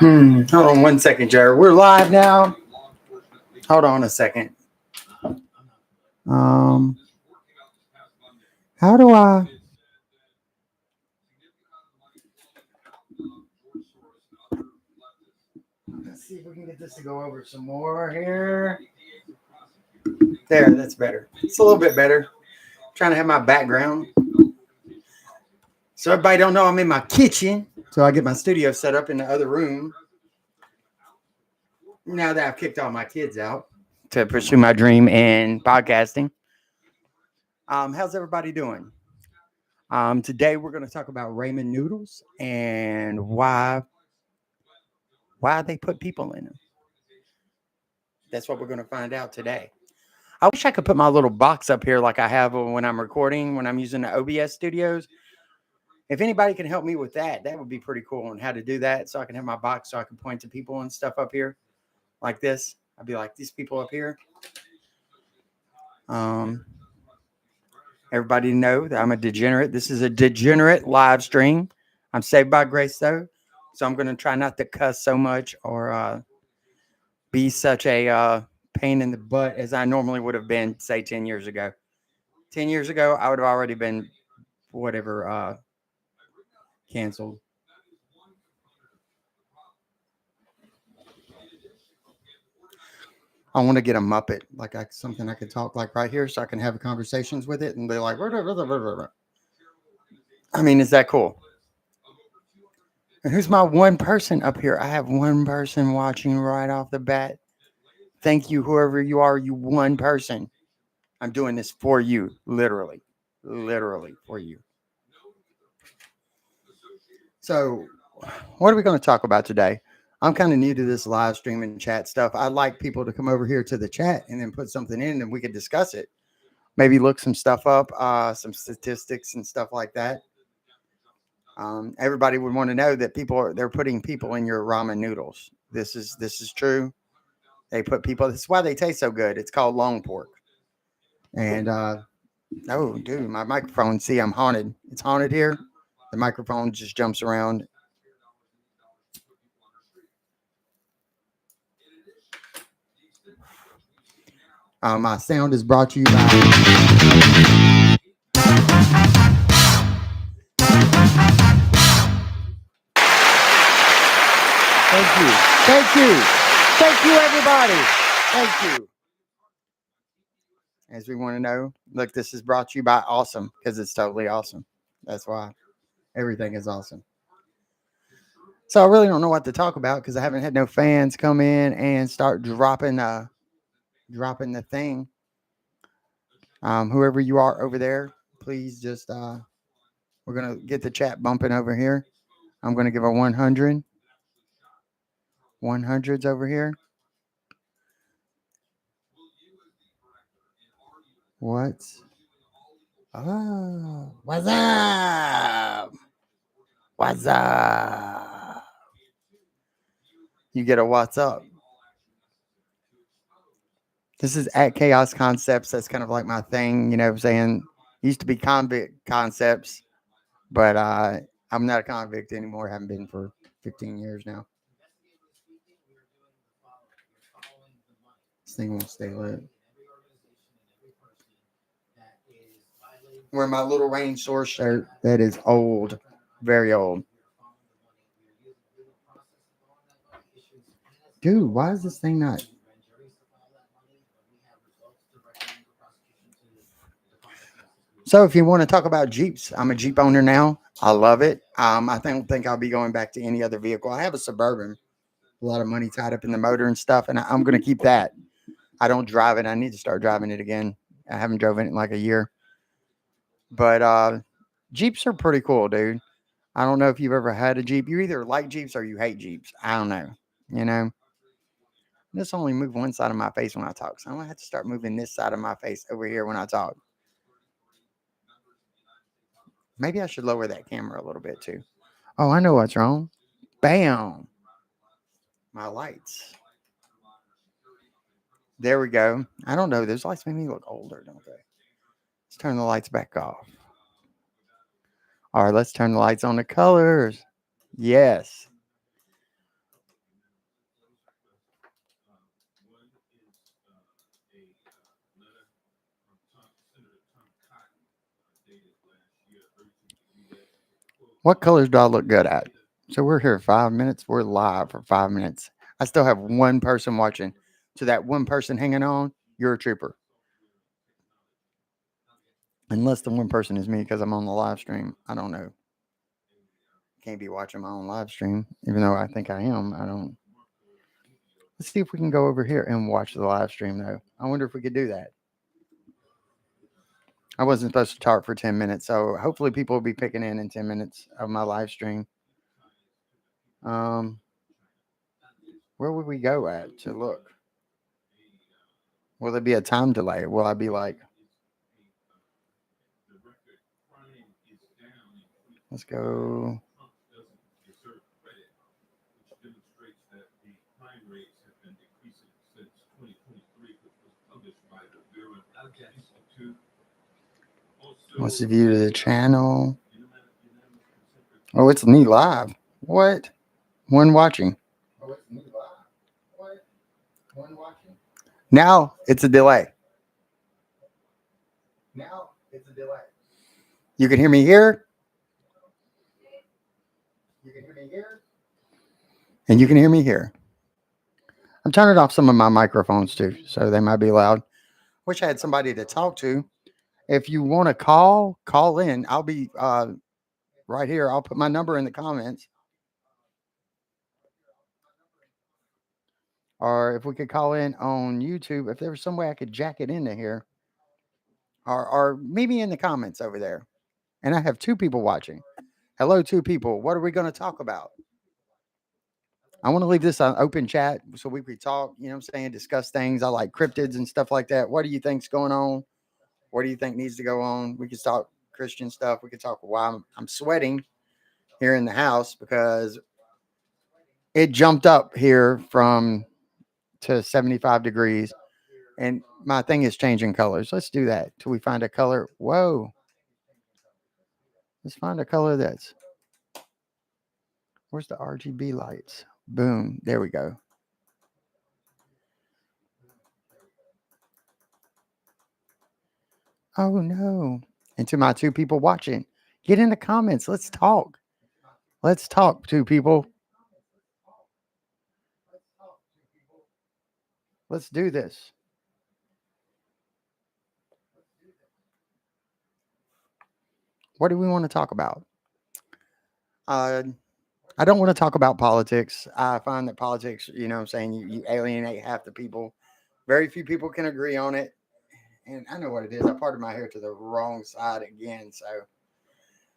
Hold on one second, Jared. We're live now. Hold on a second. Um, how do I? Let's see if we can get this to go over some more here. There, that's better. It's a little bit better. Trying to have my background. So everybody don't know I'm in my kitchen. So I get my studio set up in the other room. Now that I've kicked all my kids out to pursue my dream in podcasting. How's everybody doing? Today we're going to talk about ramen noodles and why they put people in them. That's what we're going to find out today. I wish I could put my little box up here like I have when I'm recording, when I'm using the OBS studios. If anybody can help me with that, that would be pretty cool on how to do that. So I can have my box so I can point to people and stuff up here like this. I'd be like, these people up here. Everybody know that I'm a degenerate. This is a degenerate live stream. I'm saved by grace though. So I'm going to try not to cuss so much or be such a pain in the butt as I normally would have been, say, 10 years ago. 10 years ago, I would have already been whatever canceled. I want to get a Muppet, like something I could talk like right here so I can have conversations with it and be like, I mean, is that cool? And who's my one person up here? I have one person watching right off the bat. Thank you, whoever you are, you one person. I'm doing this for you, literally for you. So, what are we going to talk about today? I'm kind of new to this live stream and chat stuff. I'd like people to come over here to the chat and then put something in and we could discuss it. Maybe look some stuff up, some statistics and stuff like that. Everybody would want to know that they're putting people in your ramen noodles. This is true. They put people. This is why they taste so good. It's called long pork. And oh, dude, my microphone. See, I'm haunted. It's haunted here. The microphone just jumps around. My sound is brought to you by. Thank you, everybody. Thank you. As we want to know, look, this is brought to you by Awesome because it's totally awesome. That's why everything is awesome. So I really don't know what to talk about because I haven't had no fans come in and start dropping the thing. Whoever you are over there, please just we're gonna get the chat bumping over here. I'm gonna give a 100. 100's over here. What? Oh, what's up? What's up? You get a what's up. This is at Chaos Concepts. That's kind of like my thing, you know what I'm saying? Used to be Convict Concepts, but I'm not a convict anymore. Haven't been for 15 years now. This thing won't stay lit. Wearing my little Rain Source shirt that is old, very old. Dude, why is this thing not? So if you want to talk about Jeeps, I'm a Jeep owner now. I love it. I don't think I'll be going back to any other vehicle. I have a Suburban, a lot of money tied up in the motor and stuff, and I'm going to keep that. I don't drive it. I need to start driving it again. I haven't driven it in like a year. But Jeeps are pretty cool, dude. I don't know if you've ever had a Jeep. You either like Jeeps or you hate Jeeps. I don't know. You know, I just only move one side of my face when I talk. So I'm going to have to start moving this side of my face over here when I talk. Maybe I should lower that camera a little bit too. Oh, I know what's wrong. Bam. My lights. There we go. I don't know. Those lights make me look older, don't they? Let's turn the lights back off. All right, let's turn the lights on to colors. Yes. What colors do I look good at? So we're here 5 minutes. We're live for 5 minutes. I still have one person watching. To that one person hanging on, you're a trooper. Unless the one person is me because I'm on the live stream. I don't know. Can't be watching my own live stream, even though I think I am. I don't. Let's see if we can go over here and watch the live stream, though. I wonder if we could do that. I wasn't supposed to talk for 10 minutes, so hopefully people will be picking in 10 minutes of my live stream. Um, where would we go at to look? Will there be a time delay? Will I be like, let's go. What's the view to the channel? Oh, it's me live. What? One watching. Oh, it's me live. What? One watching. Now it's a delay. Now it's a delay. You can hear me here. You can hear me here. And you can hear me here. I'm turning off some of my microphones too, so they might be loud. Wish I had somebody to talk to. If you want to call in. I'll be right here. I'll put my number in the comments. Or if we could call in on YouTube, if there was some way I could jack it into here, or maybe in the comments over there. And I have two people watching. Hello, two people. What are we going to talk about? I want to leave this an open chat so we could talk, you know what I'm saying, discuss things. I like cryptids and stuff like that. What do you think's going on? What do you think needs to go on? We could talk Christian stuff. We could talk why I'm sweating here in the house because it jumped up here from to 75 degrees and my thing is changing colors. Let's do that till we find a color. Whoa. Let's find a color that's, where's the RGB lights? Boom. There we go. Oh no. And to my two people watching, get in the comments. Let's talk. Let's talk, two people. Let's do this. What do we want to talk about? I don't want to talk about politics. I find that politics, you know what I'm saying, you alienate half the people. Very few people can agree on it. And I know what it is. I parted my hair to the wrong side again. So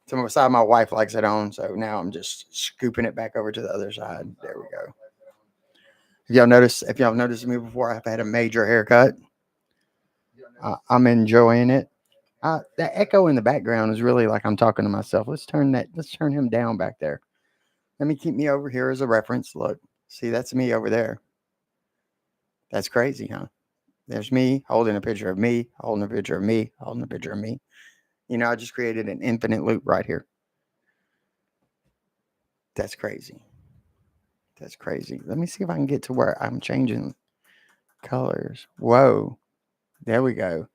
to my side my wife likes it on. So now I'm just scooping it back over to the other side. There we go. If y'all noticed me before, I've had a major haircut. I'm enjoying it. The echo in the background is really like I'm talking to myself. Let's turn him down back there. Let me keep me over here as a reference. Look, see, that's me over there. That's crazy, huh? There's me holding a picture of me, holding a picture of me, holding a picture of me. You know, I just created an infinite loop right here. That's crazy. That's crazy. Let me see if I can get to where I'm changing colors. Whoa. There we go.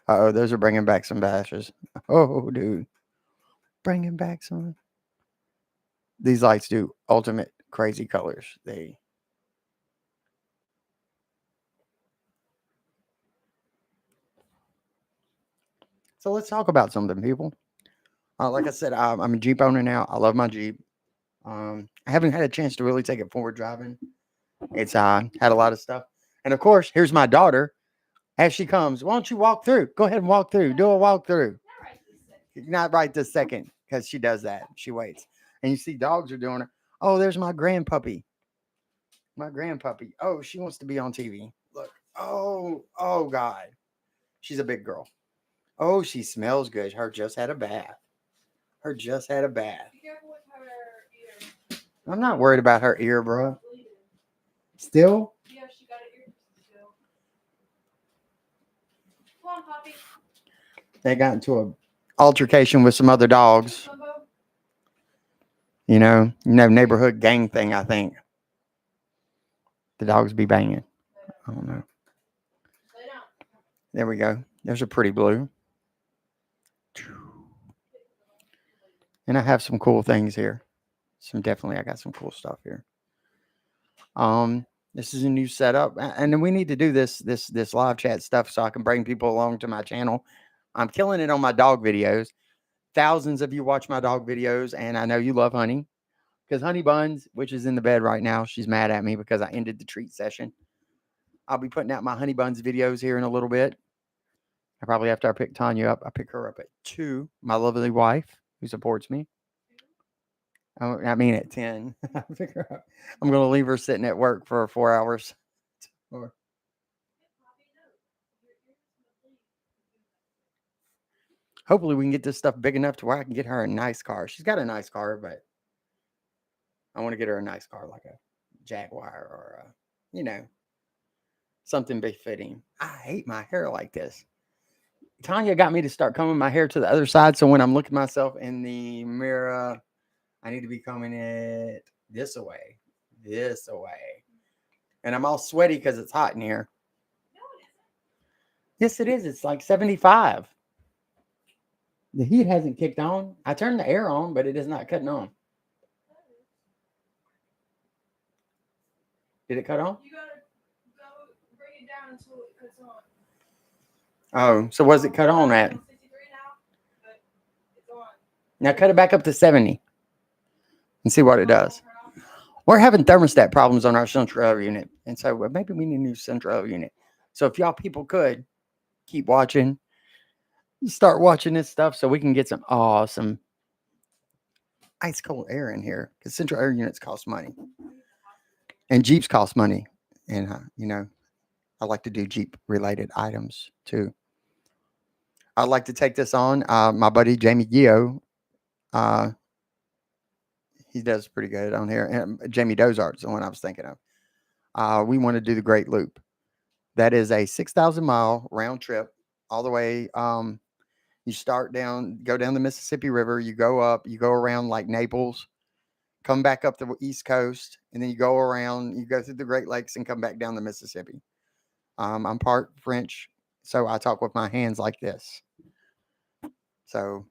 Oh, those are bringing back some bashes. Oh, dude. Bringing back some. These lights do ultimate crazy colors. So let's talk about something, people. Like I said, I'm a Jeep owner now. I love my Jeep. I haven't had a chance to really take it forward driving. It's had a lot of stuff. And of course, here's my daughter. As she comes, why don't you walk through? Go ahead and walk through. Do a walk through. Not right this second because she does that. She waits. And you see dogs are doing it. Oh, there's my grandpuppy. My grandpuppy. Oh, she wants to be on TV. Look. Oh, God. She's a big girl. Oh, she smells good. Her just had a bath. Her just had a bath. I'm not worried about her ear, bro. Still? Yeah, she got an ear still. Come on, puppy. They got into a altercation with some other dogs. Neighborhood gang thing, I think. The dogs be banging. I don't know. There we go. There's a pretty blue. And I have some cool things here. I got some cool stuff here. This is a new setup, and then we need to do this live chat stuff so I can bring people along to my channel. I'm killing it on my dog videos. Thousands of you watch my dog videos, and I know you love Honey because Honey Buns, which is in the bed right now, she's mad at me because I ended the treat session. I'll be putting out my Honey Buns videos here in a little bit. I probably after I pick Tanya up, I pick her up at 2. My lovely wife who supports me. I mean at 10. I pick her up. I'm going to leave her sitting at work for 4 hours. Or hopefully we can get this stuff big enough to where I can get her a nice car. She's got a nice car, but I want to get her a nice car like a Jaguar or something befitting. I hate my hair like this. Tanya got me to start combing my hair to the other side, so when I'm looking at myself in the mirror, I need to be combing it this way. And I'm all sweaty because it's hot in here. Yes, it is. It's like 75. The heat hasn't kicked on. I turned the air on, but it is not cutting on. Did it cut on? You gotta go bring it down until it cuts on. Oh, so was it cut on at? 63 now, but it's on. Now cut it back up to 70 and see what it does. We're having thermostat problems on our central air unit, and so maybe we need a new central air unit. So if y'all people could keep watching, start watching this stuff so we can get some awesome ice cold air in here because central air units cost money and Jeeps cost money. And, I like to do Jeep related items too. I'd like to take this on. My buddy Jamie Gio, he does pretty good on here. And Jamie Dozart's the one I was thinking of. We want to do the Great Loop. That is a 6,000-mile round trip all the way. You go down the Mississippi River. You go up, you go around like Naples, come back up the East Coast, and then you go around, you go through the Great Lakes and come back down the Mississippi. I'm part French, so I talk with my hands like this. So,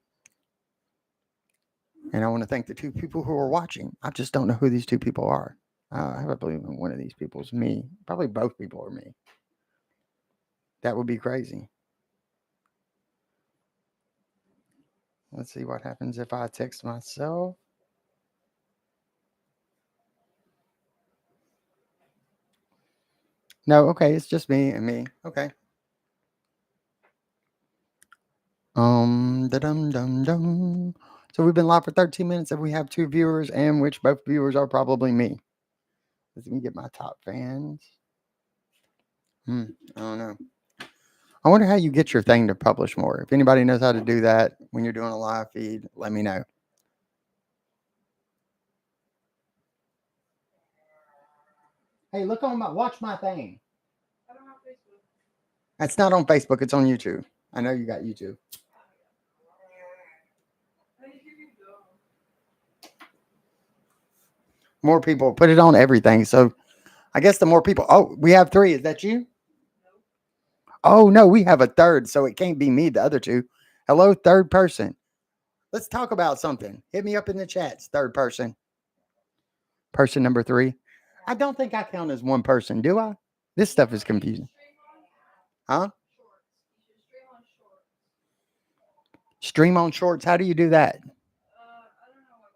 and I want to thank the 2 people who are watching. I just don't know who these 2 people are. I have a belief one of these people is me. Probably both people are me. That would be crazy. Let's see what happens if I text myself. No, okay, it's just me and me. Okay. Dum. So we've been live for 13 minutes and we have 2 viewers, and which both viewers are probably me. Let me get my top fans. I don't know. I wonder how you get your thing to publish more. If anybody knows how to do that when you're doing a live feed, let me know. Hey, watch my thing. I don't have Facebook. That's not on Facebook. It's on YouTube. I know you got YouTube. More people. Put it on everything. So I guess the more people. Oh, we have 3. Is that you? No. Oh, no, we have a third. So it can't be me, the other 2. Hello, third person. Let's talk about something. Hit me up in the chats, third person. Person number 3. I don't think I count as one person, do I? This stuff is confusing. Huh? Stream on shorts. How do you do that? I don't know what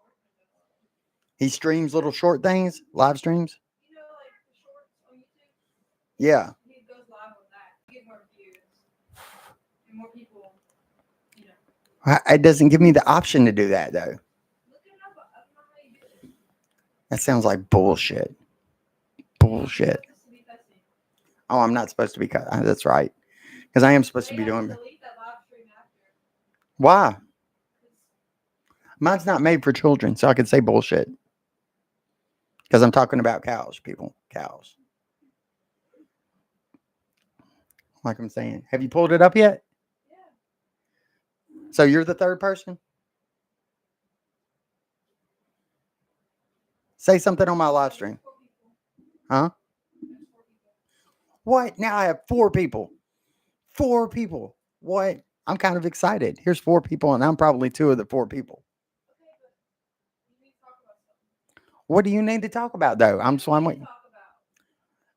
He streams little short things, live streams. You know, like the shorts on YouTube? Yeah. He goes live on that. You get more views. And more people, It doesn't give me the option to do that, though. Look it up. I don't know how you do it. That sounds like bullshit. Bullshit. Oh, I'm not supposed to be cut. That's right. Because I am supposed to be doing it. Why? Mine's not made for children, so I can say bullshit. Because I'm talking about cows, people. Cows. Like I'm saying. Have you pulled it up yet? Yeah. So you're the third person? Say something on my live stream. Huh? What? Now I have 4 people. 4 people. What? I'm kind of excited. Here's 4 people, and I'm probably 2 of the 4 people. What do you need to talk about though? I'm What do waiting. you talk about?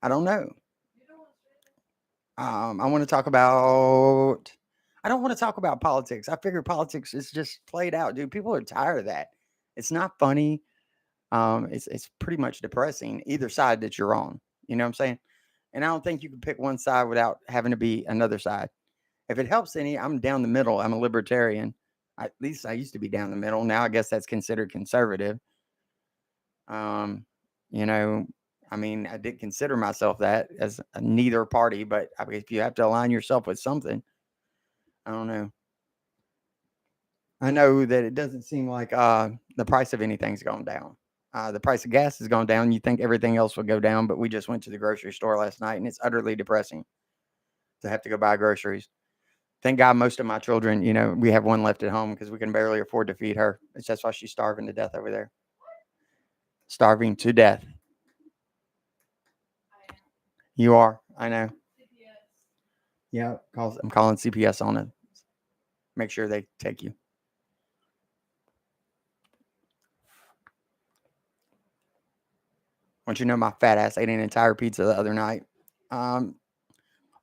I don't know. You don't want to. I want to talk about. I don't want to talk about politics. I figure politics is just played out, dude. People are tired of that. It's not funny. It's pretty much depressing. Either side that you're on. You know what I'm saying? And I don't think you can pick one side without having to be another side. If it helps any, I'm down the middle. I'm a libertarian. At least I used to be down the middle. Now I guess that's considered conservative. Um, you know, I mean, I did consider myself that as a neither party, but I mean, if you have to align yourself with something, I don't know. I know that it doesn't seem like the price of anything's gone down. The price of gas has gone down. You think everything else would go down, but we just went to the grocery store last night, and it's utterly depressing to have to go buy groceries. Thank God most of my children, we have one left at home because we can barely afford to feed her. It's just why she's starving to death over there. Starving to death. I am. You are. I know. CPS. Yeah. I'm calling CPS on it. Make sure they take you. Want you to know my fat ass ate an entire pizza the other night. Um,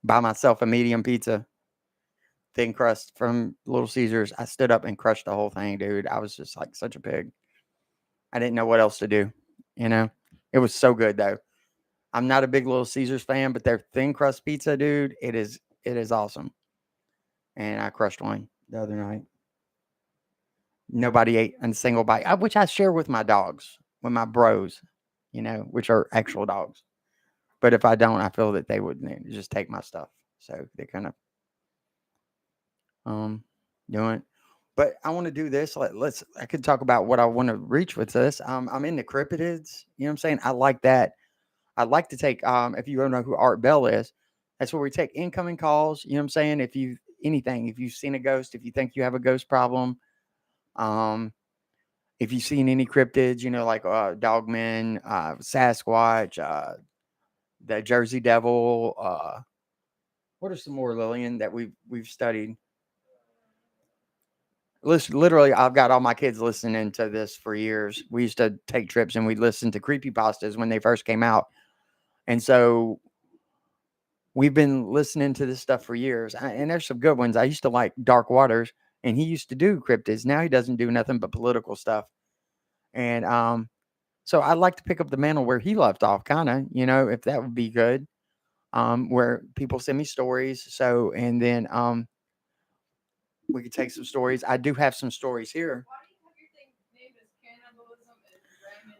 by myself, a medium pizza, thin crust from Little Caesars. I stood up and crushed the whole thing, dude. I was just like such a pig. I didn't know what else to do. You know, it was so good though. I'm not a big Little Caesars fan, but their thin crust pizza, dude, it is awesome. And I crushed one the other night. Nobody ate a single bite, which I share with my dogs, with my bros, which are actual dogs. But if I don't, I feel that they would just take my stuff. So they kind of um doing it. But I want to do this. I could talk about what I want to reach with this. I'm into cryptids. You know what I'm saying? I like that. I'd like to take if you don't know who Art Bell is, that's where we take incoming calls. You know what I'm saying? If you've seen a ghost, if you think you have a ghost problem, um, if you've seen any cryptids, like Dogman, Sasquatch, the Jersey Devil, what are some more, Lillian, that we've studied? Listen, literally, I've got all my kids listening to this for years. We used to take trips and we'd listen to creepypastas when they first came out. And so we've been listening to this stuff for years. And there's some good ones. I used to like Dark Waters, and he used to do cryptids. Now he doesn't do nothing but political stuff. And so I'd like to pick up the mantle where he left off, kind of, if that would be good. Where people send me stories. So, and then we could take some stories. I do have some stories here. Why do you have your thing named as cannibalism and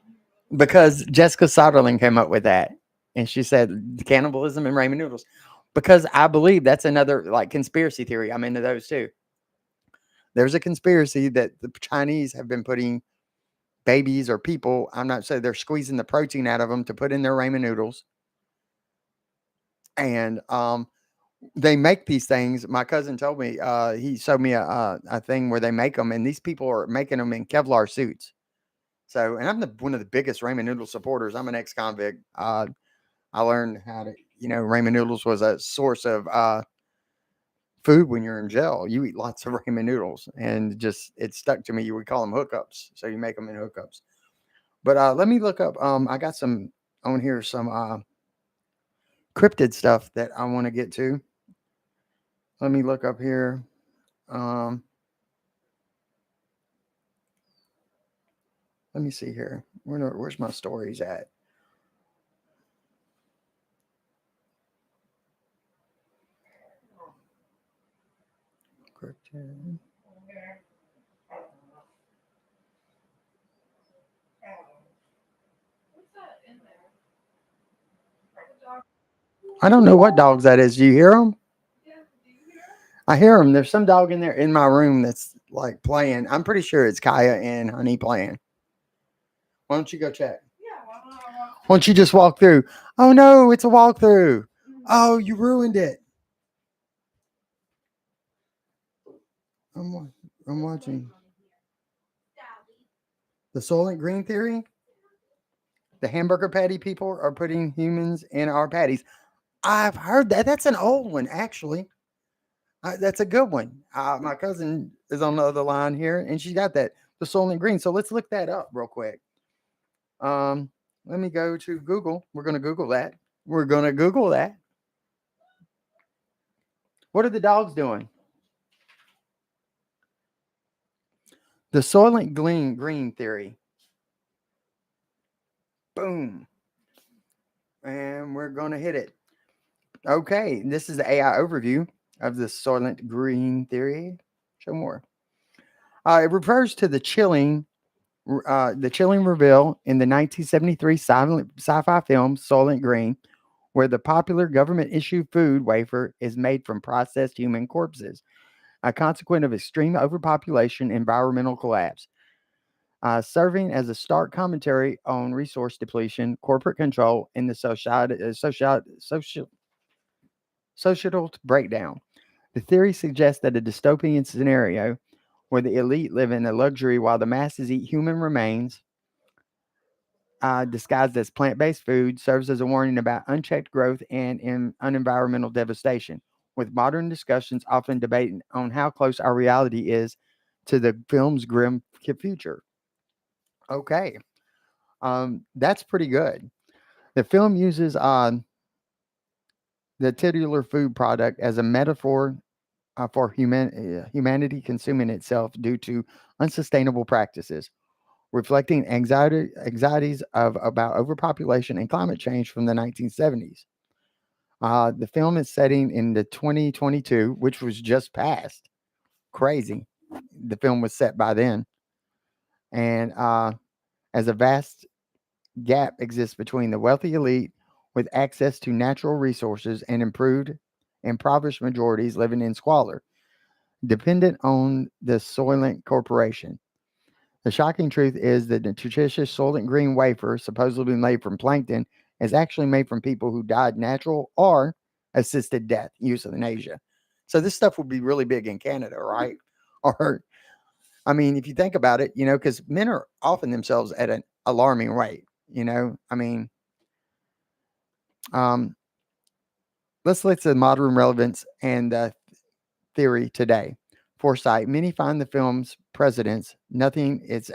ramen? Because Jessica Soderling came up with that. And she said cannibalism and ramen noodles. Because I believe that's another like conspiracy theory. I'm into those too. There's a conspiracy that the Chinese have been putting babies or people, I'm not saying they're squeezing the protein out of them to put in their ramen noodles. And they make these things. My cousin told me, he showed me a thing where they make them, and these people are making them in Kevlar suits. So, and I'm one of the biggest ramen noodle supporters. I'm an ex-convict. I learned how to, ramen noodles was a source of food when you're in jail. You eat lots of ramen noodles, and just it stuck to me. You would call them hookups, so you make them in hookups. But let me look up. I got some on here, some cryptid stuff that I want to get to. Let me look up here. Um, let me see here. Where's my stories at? Cryptid. What's that in there? The dog. I don't know what dogs that is. Do you hear them? Yeah, do you hear? I hear them. There's some dog in there in my room that's like playing. I'm pretty sure it's Kaya and Honey playing. Why don't you go check? Yeah, why don't I walk? Why don't you just walk through? Oh no, it's a walkthrough. Oh, you ruined it. I'm I'm watching the Soylent Green theory. The hamburger patty people are putting humans in our patties. I've heard that. That's an old one, actually. That's a good one. My cousin is on the other line here, and she got that the Soylent Green. So let's look that up real quick. Um, Let me go to Google. We're going to Google that. We're going to Google that. What are the dogs doing? The Soylent Green theory. Boom. And we're going to hit it. Okay, this is the AI overview of the Soylent Green theory. Show more. It refers to the chilling reveal in the 1973 sci-fi film Soylent Green, where the popular government-issued food wafer is made from processed human corpses, a consequence of extreme overpopulation and environmental collapse. Serving as a stark commentary on resource depletion, corporate control, and the societal breakdown. The theory suggests that a dystopian scenario where the elite live in a luxury while the masses eat human remains, disguised as plant based food, serves as a warning about unchecked growth and unenvironmental devastation, with modern discussions often debating on how close our reality is to the film's grim future. Okay, that's pretty good. The film uses the titular food product as a metaphor for humanity consuming itself due to unsustainable practices, reflecting anxieties of about overpopulation and climate change from the 1970s. The film is setting in the 2022, which was just passed. Crazy. The film was set by then. And as a vast gap exists between the wealthy elite with access to natural resources and impoverished majorities living in squalor, dependent on the Soylent Corporation. The shocking truth is that the nutritious Soylent Green wafer, supposedly made from plankton, is actually made from people who died natural or assisted death euthanasia. So this stuff would be really big in Canada, right? Or, I mean, if you think about it, because men are often themselves at an alarming rate. I mean, um, let's look at the modern relevance and theory today. Foresight. Many find the film's precedents nothing. It's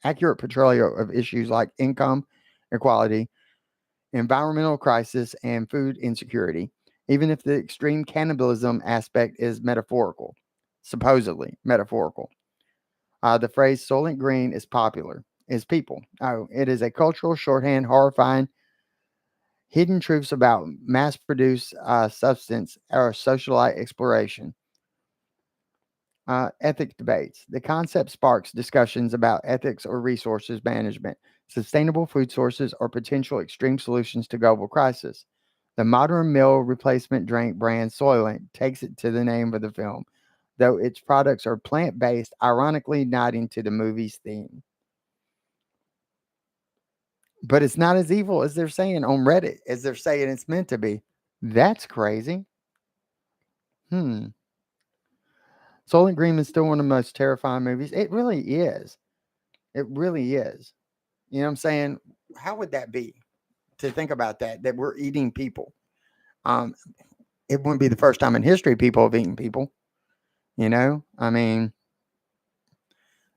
accurate portrayal of issues like income equality, environmental crisis, and food insecurity, even if the extreme cannibalism aspect is metaphorical, supposedly metaphorical. The phrase Soylent Green is popular. Is people. Oh, it is a cultural shorthand horrifying hidden truths about mass produced substance or socialite exploration. Ethics debates. The concept sparks discussions about ethics or resources management, sustainable food sources, or potential extreme solutions to global crisis. The modern meal replacement drink brand Soylent takes it to the name of the film, though its products are plant based, ironically nodding to the movie's theme. But it's not as evil as they're saying on Reddit, as they're saying it's meant to be. That's crazy. Hmm. Soylent Green is still one of the most terrifying movies. It really is. It really is. You know what I'm saying? How would that be to think about that we're eating people? Um, it wouldn't be the first time in history people have eaten people. I mean,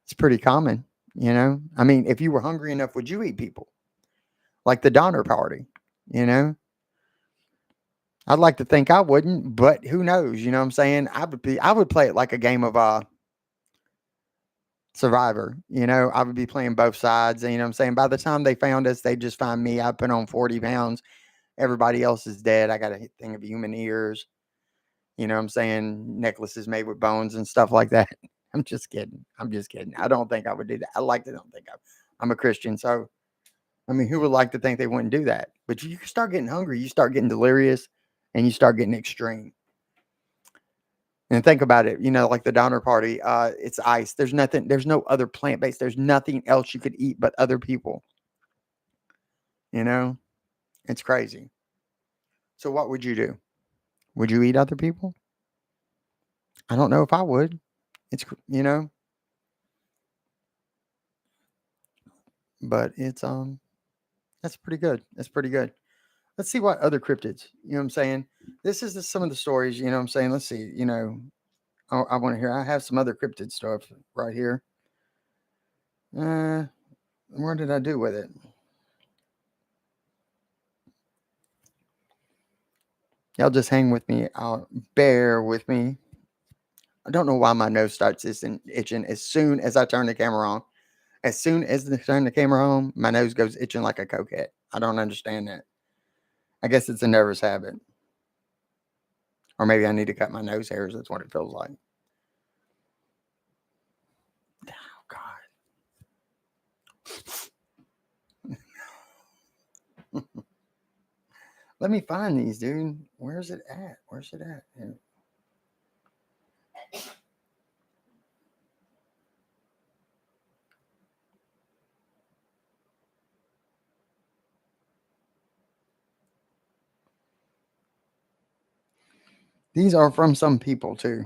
it's pretty common. I mean, if you were hungry enough, would you eat people? Like the Donner Party, you know? I'd like to think I wouldn't, but who knows? You know what I'm saying? I would play it like a game of Survivor. I would be playing both sides. And you know what I'm saying? By the time they found us, they just find me. I put on 40 pounds. Everybody else is dead. I got a thing of human ears. You know what I'm saying? Necklaces made with bones and stuff like that. I'm just kidding. I'm just kidding. I don't think I would do that. I like to don't think I'm a Christian. So, I mean, who would like to think they wouldn't do that? But you start getting hungry, you start getting delirious, and you start getting extreme. And think about it, like the Donner Party, it's ice. There's no other plant based, there's nothing else you could eat but other people. You know, it's crazy. So, what would you do? Would you eat other people? I don't know if I would. But that's pretty good. That's pretty good. Let's see what other cryptids, what I'm saying? This is some of the stories, what I'm saying? Let's see, I want to hear. I have some other cryptid stuff right here. What did I do with it? Y'all just hang with me. I'll bear with me. I don't know why my nose starts itching as soon as I turn the camera on. As soon as I turn the camera on, my nose goes itching like a cokehead. I don't understand that. I guess it's a nervous habit. Or maybe I need to cut my nose hairs. That's what it feels like. Oh, God. Let me find these, dude. Where's it at? Where's it at? Here. These are from some people, too.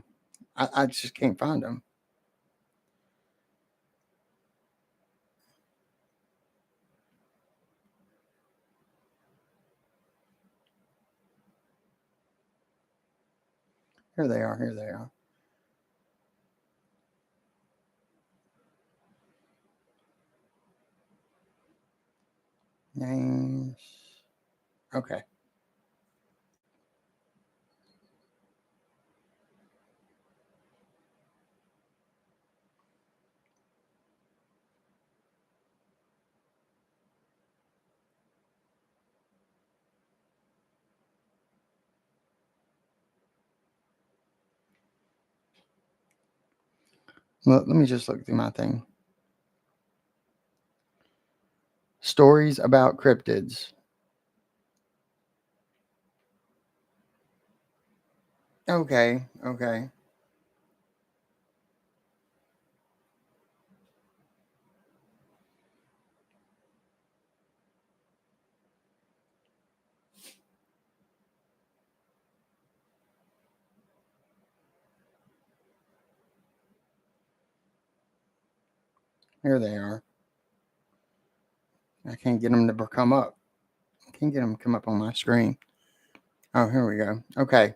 I just can't find them. Here they are. Here they are. Names. Okay. Let me just look through my thing. Stories about cryptids. Okay. Okay. Here they are. I can't get them to come up. I can't get them to come up on my screen. Oh, here we go. Okay.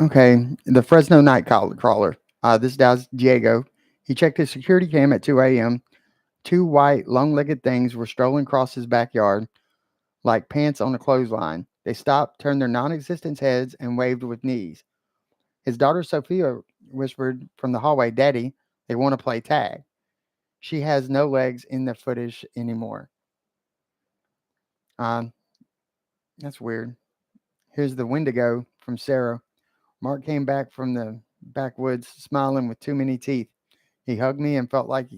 Okay. The Fresno night crawler. This guy's Diego. He checked his security cam at 2 a.m. Two white, long legged things were strolling across his backyard like pants on a clothesline. They stopped, turned their non existent heads, and waved with knees. His daughter Sophia whispered from the hallway, "Daddy, they want to play tag." She has no legs in the footage anymore. Um, that's weird. Here's the Wendigo from Sarah. Mark came back from the backwoods smiling with too many teeth. He hugged me and felt like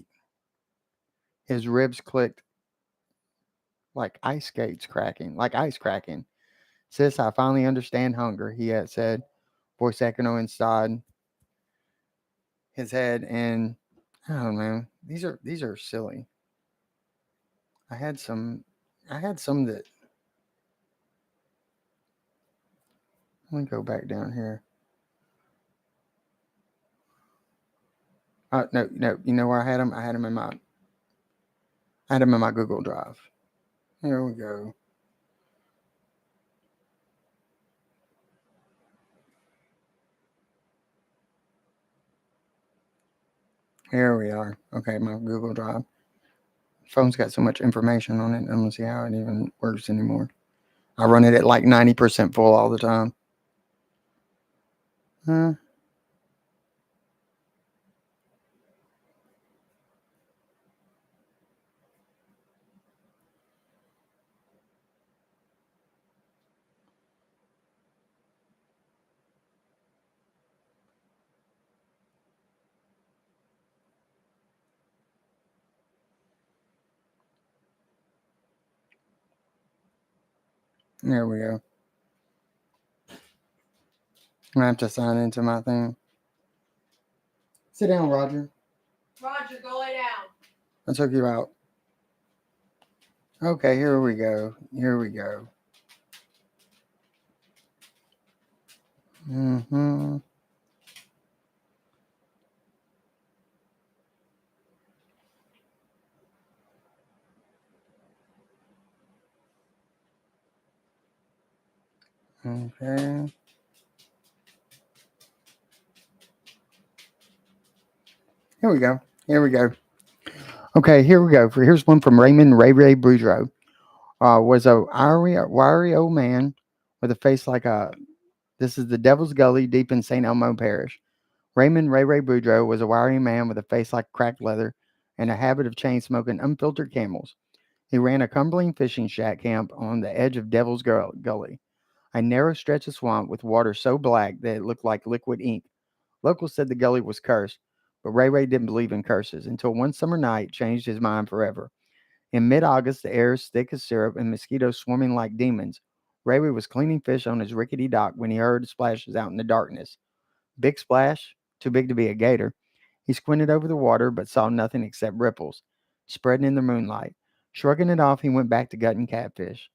his ribs clicked like ice skates cracking, like ice cracking. "Sis, I finally understand hunger," he had said, voice echoing inside his head. And I don't know. These are silly. I had some I had some that let me go back down here. No, no, you know where I had them? I had them in my Google Drive. Here we go. Here we are. Okay, my Google Drive. Phone's got so much information on it. I don't see how it even works anymore. I run it at like 90% full all the time. Uh, there we go. I have to sign into my thing. Sit down, Roger. Roger, go lay down. I took you out. Okay, here we go. Here we go. Mm-hmm. Okay. Here we go. Here we go. Okay, here we go. Here's one from Raymond Ray Ray Boudreaux. was a wiry old man with a face like a. This is the Devil's Gully deep in St. Elmo Parish. Raymond Ray Ray Boudreaux was a wiry man with a face like cracked leather and a habit of chain smoking unfiltered camels. He ran a crumbling fishing shack camp on the edge of Gully, a narrow stretch of swamp with water so black that it looked like liquid ink. Locals said the gully was cursed, but Ray Ray didn't believe in curses until one summer night changed his mind forever. In mid August, the air is thick as syrup and mosquitoes swarming like demons. Ray Ray was cleaning fish on his rickety dock when he heard splashes out in the darkness. Big splash, too big to be a gator. He squinted over the water but saw nothing except ripples, spreading in the moonlight. Shrugging it off, he went back to gutting catfish.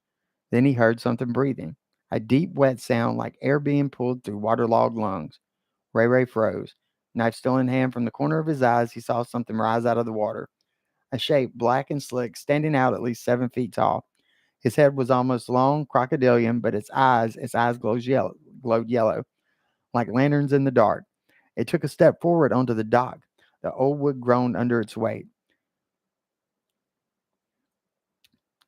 Then he heard something breathing, a deep, wet sound like air being pulled through waterlogged lungs. Ray Ray froze. Knife still in hand, from the corner of his eyes, he saw something rise out of the water. A shape, black and slick, standing out at least 7 feet tall. His head was almost long, crocodilian, but its eyes glowed yellow, like lanterns in the dark. It took a step forward onto the dock. The old wood groaned under its weight.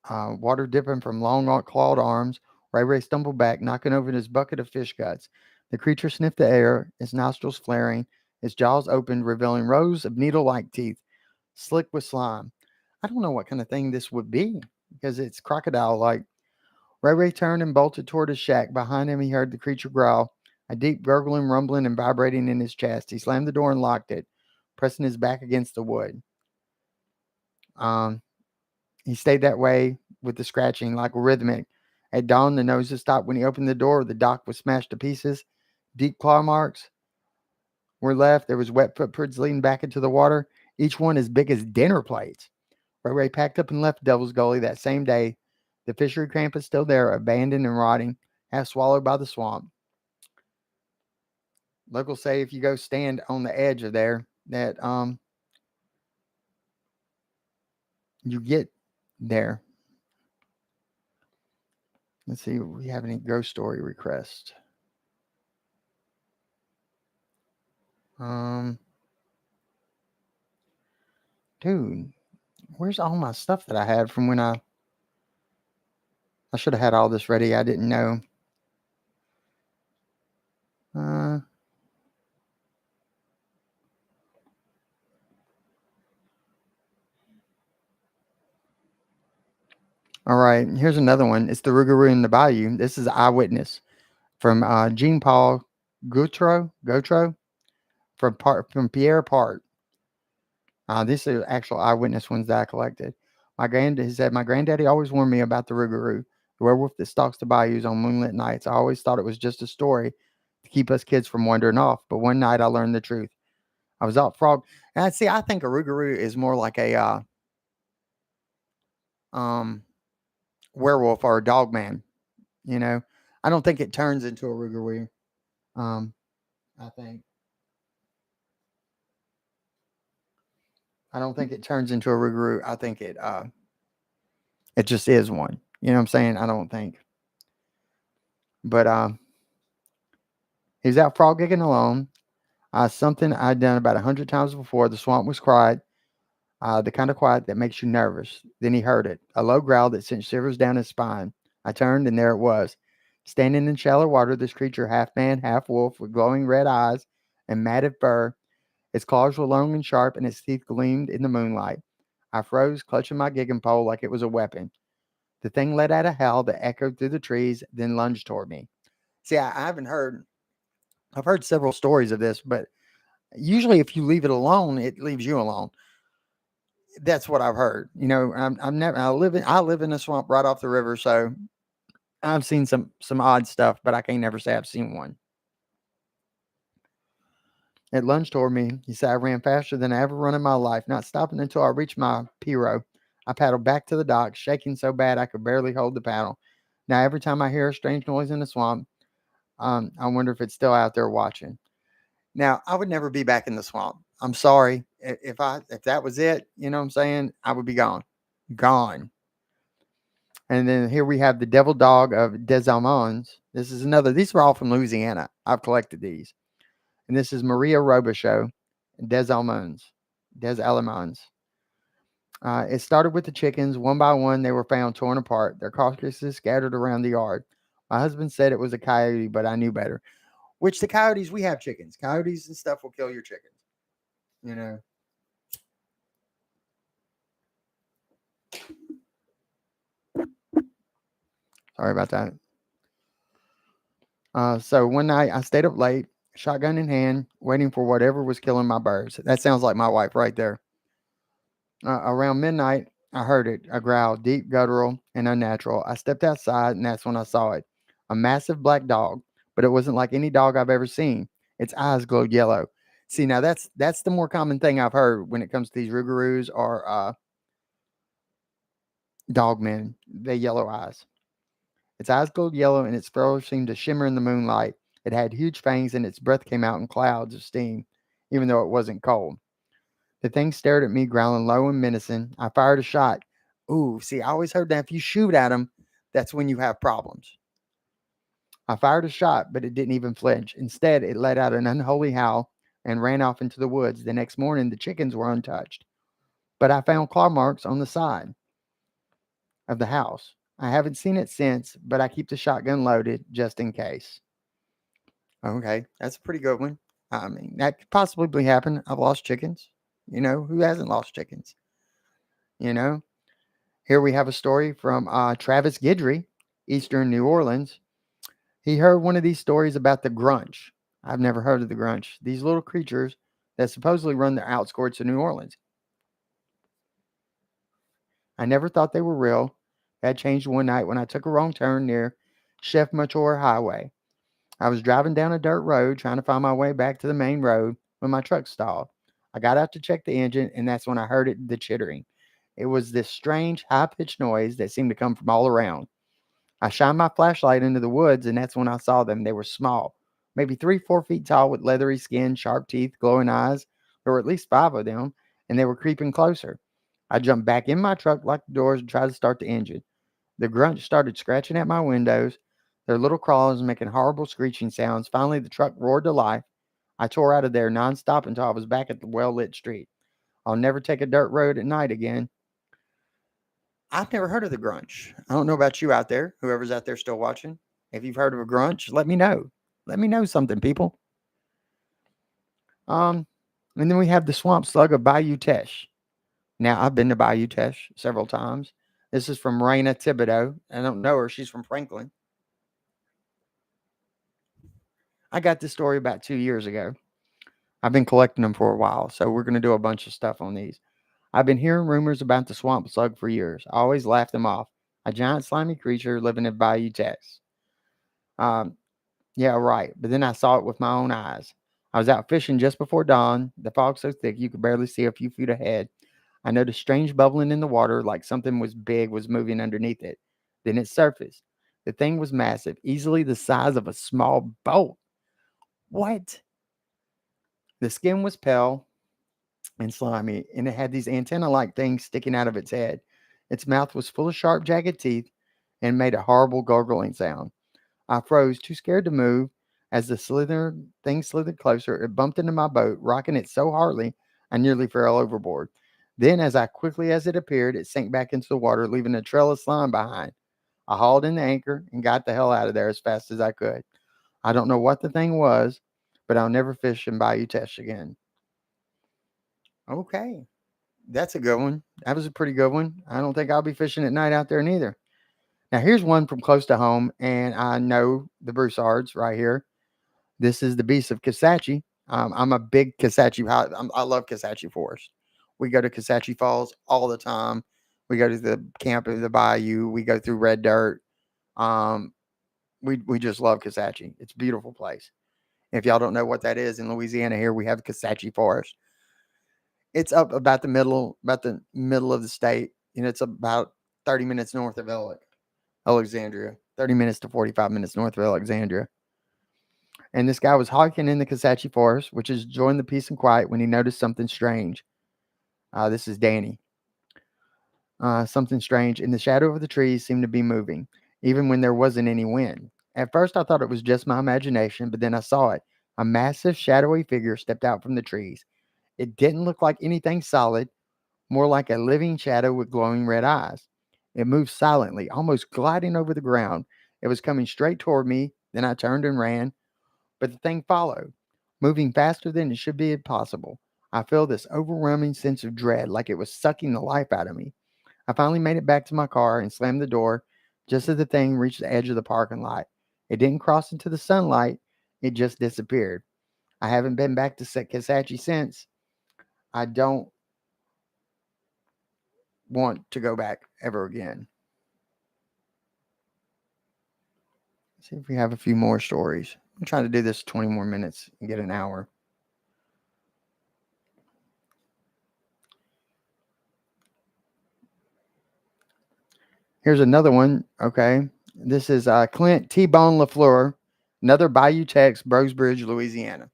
Water dripping from long clawed arms, Ray Ray stumbled back, knocking over his bucket of fish guts. The creature sniffed the air, its nostrils flaring, its jaws opened, revealing rows of needle like teeth, slick with slime. I don't know what kind of thing this would be because it's crocodile like. Ray Ray turned and bolted toward his shack. Behind him, he heard the creature growl, a deep gurgling, rumbling, and vibrating in his chest. He slammed the door and locked it, pressing his back against the wood. Um, he stayed that way with the scratching, like rhythmic. At dawn, the noses stopped. When he opened the door, the dock was smashed to pieces. Deep claw marks were left. There was wet footprints leading back into the water, each one as big as dinner plates. Ray Ray packed up and left Devil's Gully that same day. The fishery camp is still there, abandoned and rotting, half swallowed by the swamp. Locals say if you go stand on the edge of there, that you get there. Let's see if we have any ghost story requests. Um, Dude, where's all my stuff that I had from when I should have had all this ready. I didn't know. Uh, all right, here's another one. It's the Rougarou in the Bayou. This is Eyewitness from Jean Paul Gautreau from Pierre Part. These are actual eyewitness ones that I collected. He said, my granddaddy always warned me about the Rougarou, the werewolf that stalks the bayous on moonlit nights. I always thought it was just a story to keep us kids from wandering off. But one night I learned the truth. I was out frog. And I think a Rougarou is more like a um, werewolf or a dog man. You know, I don't think it turns into a Rougarou. Um, I think I don't think it turns into a Rougarou. I think it just is one. You know what I'm saying? I don't think. But he was out frog gigging alone. Something I'd done about 100 times before. The swamp was quiet, the kind of quiet that makes you nervous. Then he heard it, a low growl that sent shivers down his spine. I turned, and there it was. Standing in shallow water, this creature, half man, half wolf, with glowing red eyes and matted fur. Its claws were long and sharp, and its teeth gleamed in the moonlight. I froze, clutching my gigging pole like it was a weapon. The thing let out a howl that echoed through the trees, then lunged toward me. See, I haven't heard. I've heard several stories of this, but usually if you leave it alone, it leaves you alone. That's what I've heard. You know, I'm never. I live in a swamp right off the river, so I've seen some odd stuff, but I can't never say I've seen one. It lunged toward me. He said I ran faster than I ever run in my life, not stopping until I reached my pirogue. I paddled back to the dock, shaking so bad I could barely hold the paddle. Now every time I hear a strange noise in the swamp, I wonder if it's still out there watching. Now, I would never be back in the swamp. I'm sorry. If that was it, you know what I'm saying, I would be gone. Gone. And then here we have the Devil Dog of Des Allemands. This is another. These are all from Louisiana. I've collected these. And this is Maria Robichaux, Des Allemands. Des Allemands. It started with the chickens. One by one, they were found torn apart, their carcasses scattered around the yard. My husband said it was a coyote, but I knew better. Which the coyotes, we have chickens. Coyotes and stuff will kill your chickens. You know. Sorry about that. So one night I stayed up late, shotgun in hand, waiting for whatever was killing my birds. That sounds like my wife right there. Around midnight, I heard it, a growl, deep, guttural, and unnatural. I stepped outside, and that's when I saw it. A massive black dog, but it wasn't like any dog I've ever seen. Its eyes glowed yellow. See, now that's the more common thing I've heard when it comes to these rougarous or dogmen. They yellow eyes. Its eyes glowed yellow, and its fur seemed to shimmer in the moonlight. It had huge fangs, and its breath came out in clouds of steam, even though it wasn't cold. The thing stared at me, growling low and menacing. I fired a shot. Ooh, see, I always heard that if you shoot at them, that's when you have problems. I fired a shot, but it didn't even flinch. Instead, it let out an unholy howl and ran off into the woods. The next morning, the chickens were untouched, but I found claw marks on the side of the house. I haven't seen it since, but I keep the shotgun loaded just in case. Okay, that's a pretty good one. I mean, that could possibly happen. I've lost chickens. You know, who hasn't lost chickens? You know, here we have a story from Travis Guidry, Eastern New Orleans. He heard one of these stories about the grunch. I've never heard of the grunch. These little creatures that supposedly run the outskirts of New Orleans. I never thought they were real. That changed one night when I took a wrong turn near Chef Mature Highway. I was driving down a dirt road trying to find my way back to the main road when my truck stalled. I got out to check the engine, and that's when I heard the chittering. It was this strange, high pitched noise that seemed to come from all around. I shined my flashlight into the woods, and that's when I saw them. They were small, maybe 3, 4 feet tall, with leathery skin, sharp teeth, glowing eyes. There were at least 5 of them, and they were creeping closer. I jumped back in my truck, locked the doors, and tried to start the engine. The grunts started scratching at my windows, their little claws making horrible screeching sounds. Finally, the truck roared to life. I tore out of there nonstop until I was back at the well lit street. I'll never take a dirt road at night again. I've never heard of the grunch. I don't know about you out there, whoever's out there still watching. If you've heard of a grunch, let me know. Let me know something, people. Um, and then we have the swamp slug of Bayou Teche. Now, I've been to Bayou Teche several times. This is from Raina Thibodeau. I don't know her. She's from Franklin. I got this story about 2 years ago. I've been collecting them for a while, so we're going to do a bunch of stuff on these. I've been hearing rumors about the swamp slug for years. I always laugh them off. A giant slimy creature living in Bayou Teche. Um, yeah, right. But then I saw it with my own eyes. I was out fishing just before dawn. The fog so thick you could barely see a few feet ahead. I noticed strange bubbling in the water, like something was big was moving underneath it. Then it surfaced. The thing was massive, easily the size of a small boat. What? The skin was pale and slimy, and it had these antenna-like things sticking out of its head. Its mouth was full of sharp, jagged teeth and made a horrible gargling sound. I froze, too scared to move. As the thing slithered closer, it bumped into my boat, rocking it so hardly I nearly fell overboard. Then, as quickly as it appeared, it sank back into the water, leaving a trail of slime behind. I hauled in the anchor and got the hell out of there as fast as I could. I don't know what the thing was, but I'll never fish in Bayou Teche again. Okay, that's a good one. That was a pretty good one. I don't think I'll be fishing at night out there neither. Now, here's one from close to home, and I know the Broussards right here. This is the Beast of Kisatchie. I'm a big Kisatchie. I love Kisatchie Forest. We go to Kisatchie Falls all the time. We go to the camp of the bayou. We go through red dirt. Um, we just love Kisatchie. It's a beautiful place. If y'all don't know what that is, in Louisiana here we have Kisatchie Forest. It's up about the middle of the state. You know, it's about 30 minutes north of Alexandria. 30 minutes to 45 minutes north of Alexandria. And this guy was hiking in the Kisatchie Forest, which is enjoying the peace and quiet, when he noticed something strange. This is Danny. Something strange in the shadow of the trees seemed to be moving, even when there wasn't any wind. At first, I thought it was just my imagination, but then I saw it. A massive, shadowy figure stepped out from the trees. It didn't look like anything solid, more like a living shadow with glowing red eyes. It moved silently, almost gliding over the ground. It was coming straight toward me. Then I turned and ran, but the thing followed, moving faster than it should be possible. I felt this overwhelming sense of dread, like it was sucking the life out of me. I finally made it back to my car and slammed the door just as the thing reached the edge of the parking lot. It didn't cross into the sunlight, it just disappeared. I haven't been back to Kisatchie since. I don't want to go back ever again. Let's see if we have a few more stories. I'm trying to do this 20 more minutes and get an hour. Here's another one. Okay. This is Clint T Bone LaFleur, another Bayou Tex, Brosebridge, Louisiana.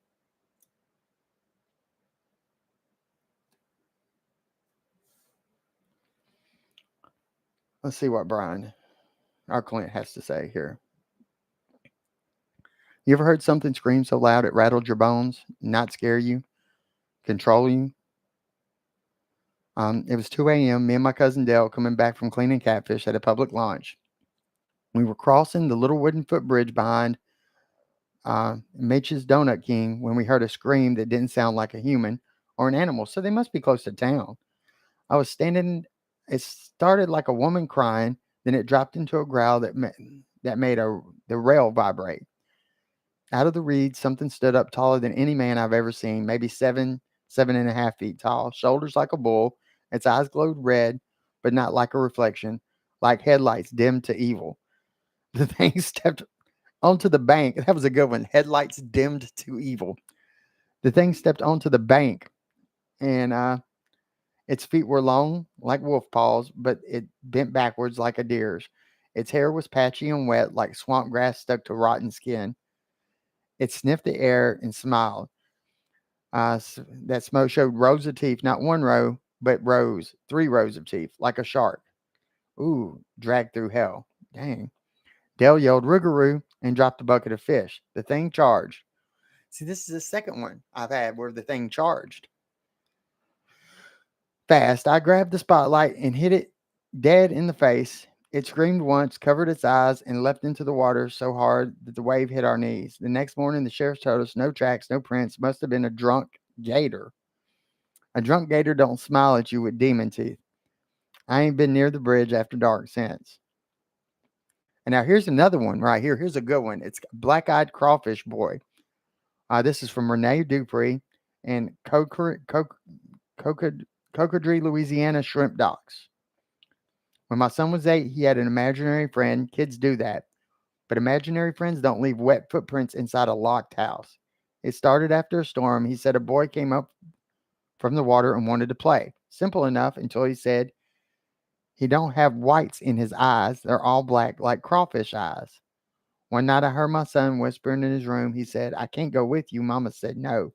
Let's see what Brian, our Clint, has to say here. You ever heard something scream so loud it rattled your bones, not scare you, control you? It was 2 a.m. Me and my cousin Dale coming back from cleaning catfish at a public launch. We were crossing the little wooden footbridge behind Mitch's Donut King when we heard a scream that didn't sound like a human or an animal, so they must be close to town. I was standing. It started like a woman crying, then it dropped into a growl that made the rail vibrate. Out of the reeds, something stood up taller than any man I've ever seen, maybe 7.5 feet tall, shoulders like a bull. Its eyes glowed red, but not like a reflection, like headlights dimmed to evil. The thing stepped onto the bank. That was a good one. Headlights dimmed to evil. The thing stepped onto the bank, and its feet were long, like wolf paws, but it bent backwards like a deer's. Its hair was patchy and wet, like swamp grass stuck to rotten skin. It sniffed the air and smiled. That smoke showed rows of teeth, not one row, but rows, 3 rows of teeth, like a shark. Ooh, dragged through hell. Dang. Dale yelled "Rougarou" and dropped a bucket of fish. The thing charged. See, this is the second one I've had where the thing charged. Fast, I grabbed the spotlight and hit it dead in the face. It screamed once, covered its eyes, and leapt into the water so hard that the wave hit our knees. The next morning, the sheriff told us no tracks, no prints. Must have been a drunk gator. A drunk gator don't smile at you with demon teeth. I ain't been near the bridge after dark since. And now here's another one right here. Here's a good one. It's Black Eyed Crawfish Boy. This is from Renee Dupree and Cocodrie, Louisiana Shrimp Docks. When my son was 8, he had an imaginary friend. Kids do that. But imaginary friends don't leave wet footprints inside a locked house. It started after a storm. He said a boy came up from the water and wanted to play. Simple enough until he said he don't have whites in his eyes. They're all black like crawfish eyes. One night I heard my son whispering in his room. He said, "I can't go with you." Mama said no.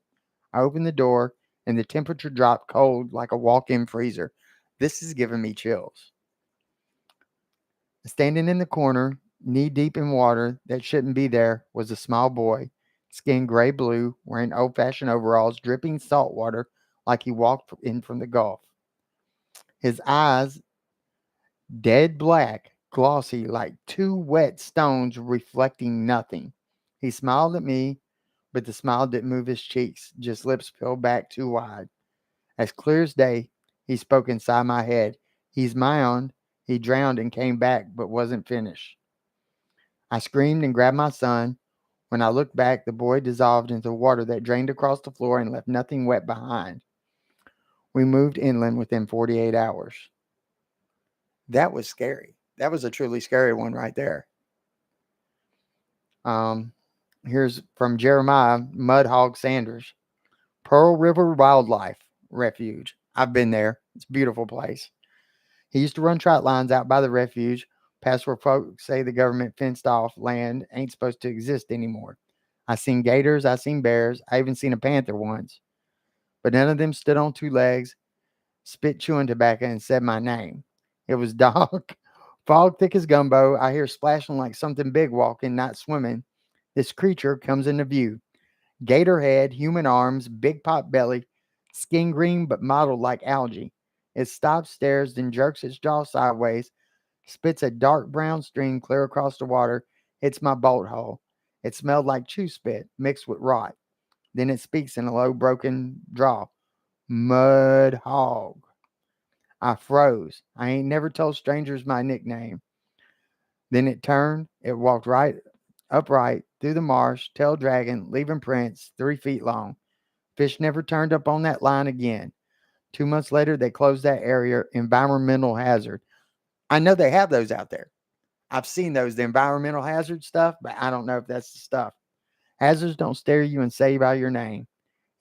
I opened the door and the temperature dropped cold like a walk-in freezer. This is giving me chills. Standing in the corner, knee deep in water that shouldn't be there, was a small boy, skin gray blue, wearing old fashioned overalls, dripping salt water like he walked in from the Gulf. His eyes, dead black, glossy like 2 wet stones reflecting nothing. He smiled at me, but the smile didn't move his cheeks, just lips peeled back too wide. As clear as day, he spoke inside my head. "He's mine. He drowned and came back, but wasn't finished." I screamed and grabbed my son. When I looked back, the boy dissolved into water that drained across the floor and left nothing wet behind. We moved inland within 48 hours. That was scary. That was a truly scary one right there. Um, Here's from Jeremiah Mudhog Sanders. Pearl River Wildlife Refuge. I've been there. It's a beautiful place. He used to run trot lines out by the refuge, past where folks say the government fenced off land ain't supposed to exist anymore. I seen gators, I seen bears, I even seen a panther once. But none of them stood on 2 legs, spit chewing tobacco, and said my name. It was dark, fog thick as gumbo. I hear splashing like something big walking, not swimming. This creature comes into view. Gator head, human arms, big pot belly, skin green but mottled like algae. It stops, stares, then jerks its jaw sideways, spits a dark brown stream clear across the water, hits my bolt hole. It smelled like chew spit mixed with rot. Then it speaks in a low, broken drawl. Mud hog. I froze. I ain't never told strangers my nickname. Then it turned. It walked right upright through the marsh, tail dragging, leaving prints 3 feet long. Fish never turned up on that line again. 2 months later, they closed that area. Environmental hazard. I know they have those out there. I've seen those, the environmental hazard stuff, but I don't know if that's the stuff. Hazards don't stare you and say by your name.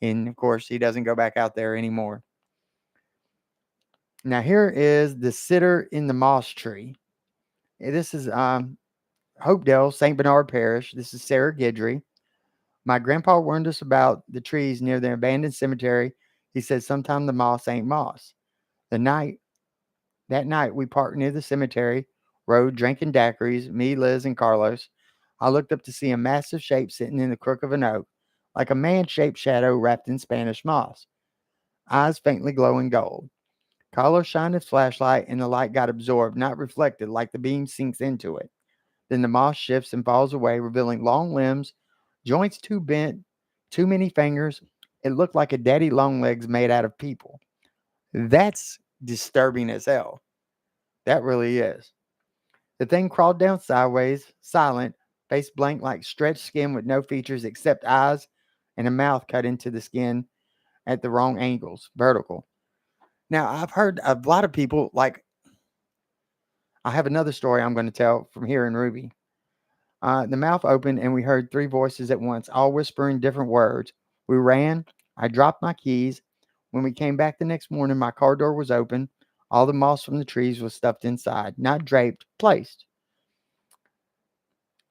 And of course, he doesn't go back out there anymore. Now, here is the sitter in the moss tree. This is Hopedale, St. Bernard Parish. This is Sarah Gidry. My grandpa warned us about the trees near the abandoned cemetery. He said sometimes the moss ain't moss. The night That night we parked near the cemetery road, drinking daiquiris, me, Liz, and Carlos. I looked up to see a massive shape sitting in the crook of an oak, like a man-shaped shadow wrapped in Spanish moss, eyes faintly glowing gold. Carlos shined his flashlight, and the light got absorbed, not reflected, like the beam sinks into it. Then the moss shifts and falls away, revealing long limbs, joints too bent, too many fingers. It looked like a daddy long legs made out of people. That's disturbing as hell. That really is. The thing crawled down sideways, silent, face blank like stretched skin with no features except eyes and a mouth cut into the skin at the wrong angles, vertical. Now, I've heard a lot of people, like, I have another story I'm going to tell from here in Ruby. The mouth opened and we heard three voices at once, all whispering different words. We ran. I dropped my keys. When we came back the next morning, my car door was open. All the moss from the trees was stuffed inside, not draped, placed.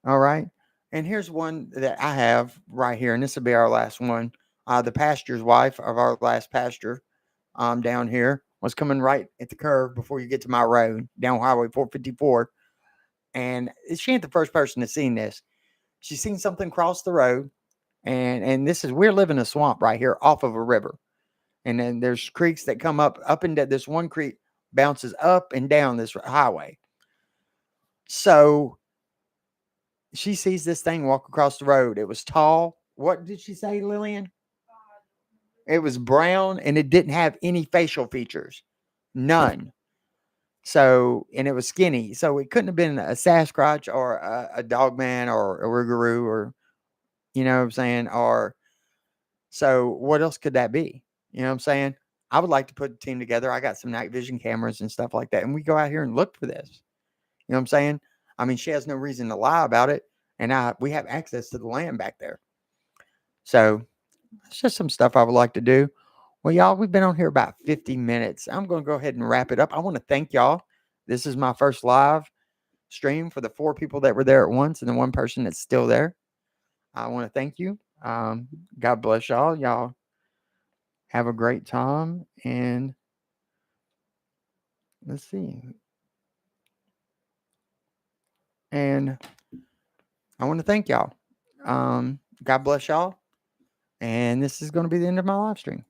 All right. And here's one that I have right here, and this will be our last one. The pastor's wife of our last pastor down here was coming right at the curve before you get to my road down Highway 454. And she ain't the first person to seen this. She's seen something cross the road. And this is, we're living in a swamp right here off of a river. And then there's creeks that come up into this one creek, bounces up and down this highway. So she sees this thing walk across the road. It was tall. What did she say, Lillian? It was brown and it didn't have any facial features. None. So, and it was skinny. So it couldn't have been a Sasquatch or a dog man or a Rougarou or, you know what I'm saying? Or, so what else could that be? You know what I'm saying? I would like to put a team together. I got some night vision cameras and stuff like that. And we go out here and look for this. You know what I'm saying? I mean, she has no reason to lie about it. And we have access to the land back there. So it's just some stuff I would like to do. Well, y'all, we've been on here about 50 minutes. I'm going to go ahead and wrap it up. I want to thank y'all. This is my first live stream for the 4 people that were there at once and the 1 person that's still there. I want to thank you. God bless y'all. Y'all have a great time. And let's see. And I want to thank y'all. God bless y'all. And this is going to be the end of my live stream.